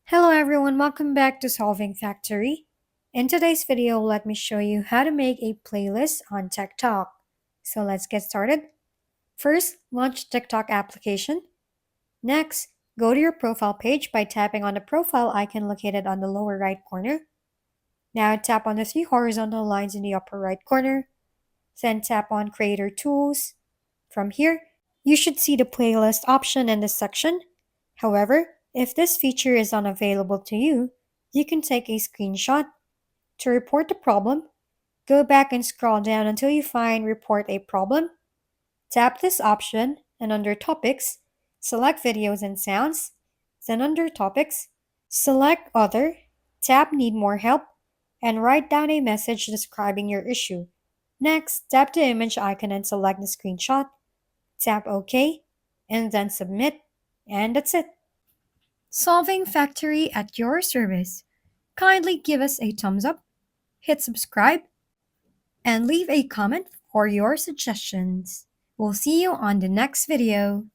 Hello everyone, welcome back to Solving Factory. In today's video, let me show you how to make a playlist on TikTok. So let's get started. First, launch TikTok application. Next, go to your profile page by tapping on the profile icon located on the lower right corner. Now tap on the three horizontal lines in the upper right corner. Then tap on Creator Tools. From here, you should see the playlist option in this section. However, if this feature is unavailable to you, you can take a screenshot. To report the problem, go back and scroll down until you find Report a Problem. Tap this option and under Topics, select Videos and Sounds. Then under Topics, select Other, tap Need More Help, and write down a message describing your issue. Next, tap the image icon and select the screenshot. Tap OK, and then Submit, and that's it. Solving Factory at your service. Kindly give us a thumbs up, hit subscribe, and leave a comment for your suggestions. We'll see you on the next video.